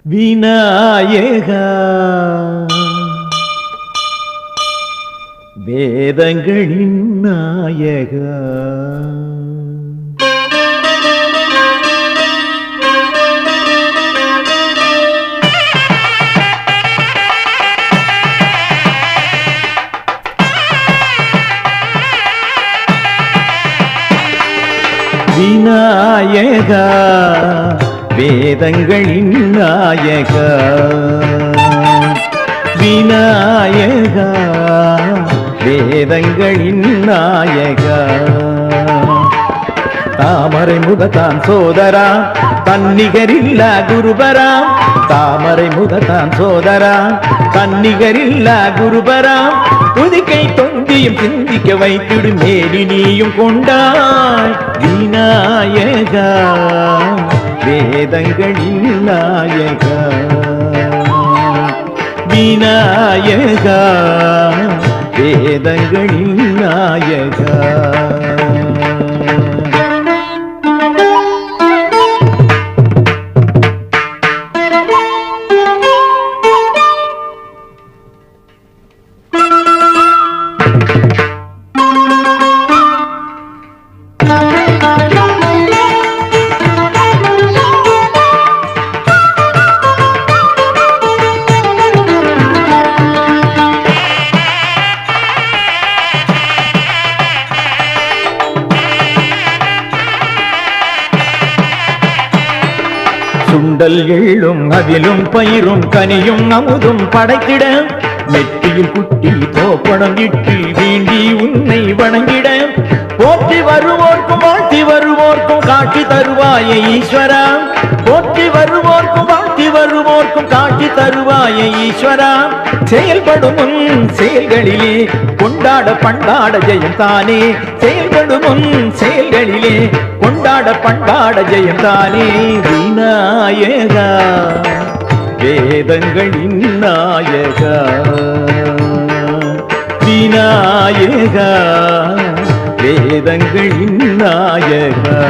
விநாயகா வேதங்களின் நாயகா விநாயகா வேதங்களின் நாயகா விநாயகா வேதங்களின் நாயகா தாமரை முகத்தான் சோதரா தன்னிகரில்லா குருபரா தாமரை முகத்தான் சோதரா தன்னிகரில்லா குருபரா துதிக்கை தொந்தியும் சிந்திக்க வைத்திடு மேலி நீயும் கொண்டாய் விநாயகா வேதங்களின் நாயகா விநாயகா வேதங்களின் நாயகா சுண்டல் எள்ளும் அதிலும் பயிரும் கனியும் அமுதும் படைத்திட நெற்றியில் குட்டி தோப்பணம் இட்டு வேண்டி உன்னை வணங்கிட போற்றி வருவோர்க்கும் வாழ்த்தி வருவோர்க்கும் காட்சி தருவாய ஈஸ்வரா போற்றி வருவோர்க்கும் வாழ்த்தி வருவோர்க்கும் காட்சி தருவாய ஈஸ்வரா செயல்படும் உன் செயல்களிலே கொண்டாட பண்டாட ஜெயம் தானே செயல்படும் உன் செயல்களிலே கொண்டாட பண்டாட ஜெயம் தானே விநாயகா வேதங்களின் நாயகா விநாயகா வேதங்களின் நாயகா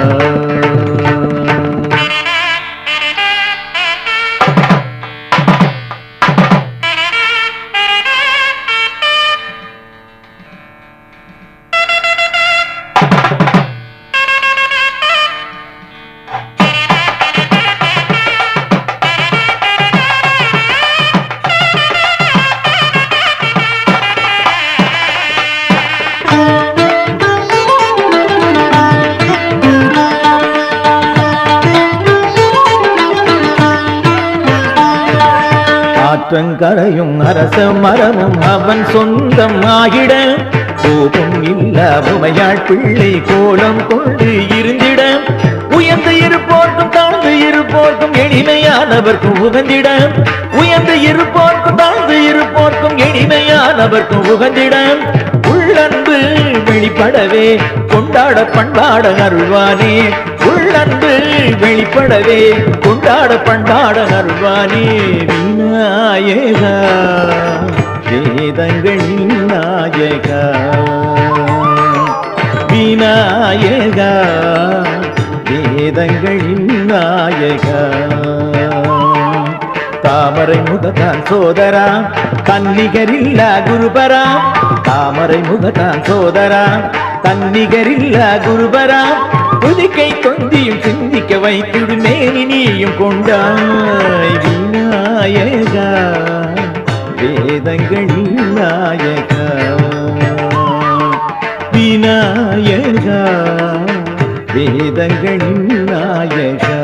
ஆற்றங்கரையும் அரச மரமும் அவன் சொந்தம் ஆகிட கோபம் இல்ல உமையாள் பிள்ளை கோலம் கொண்டு இருந்திட உயர்ந்து இருப்போர்க்கும் தாழ்ந்து இருப்போர்க்கும் எளிமையானவர்க்கும் உகந்திட உயர்ந்து இருப்போர்க்கும் தாழ்ந்து இருப்போர்க்கும் எளிமையானவர்க்கும் உகந்திட உள்ளன்பு வெளிப்படவே கொண்டாட பண்டாட அருள்வானே உள்ளன்பு வெளிப்படவே கொண்டாட பண்டாட அருள்வானே விநாயகா வேதங்களின் நாயகா விநாயகா வேதங்களின் நாயகா தாமரை முகத்தான் சோதரா தன்னிகரில்லா குருபரா தாமரை முகத்தான் சோதரா தன்னிகரில்லா குருபரா புதுக்கை தொந்தியும் சிந்திக்க வைத்திடு மேனி நீயும் கொண்டாய் விநாயகா வேதங்களின் நாயகா விநாயகா வேதங்களின் நாயகா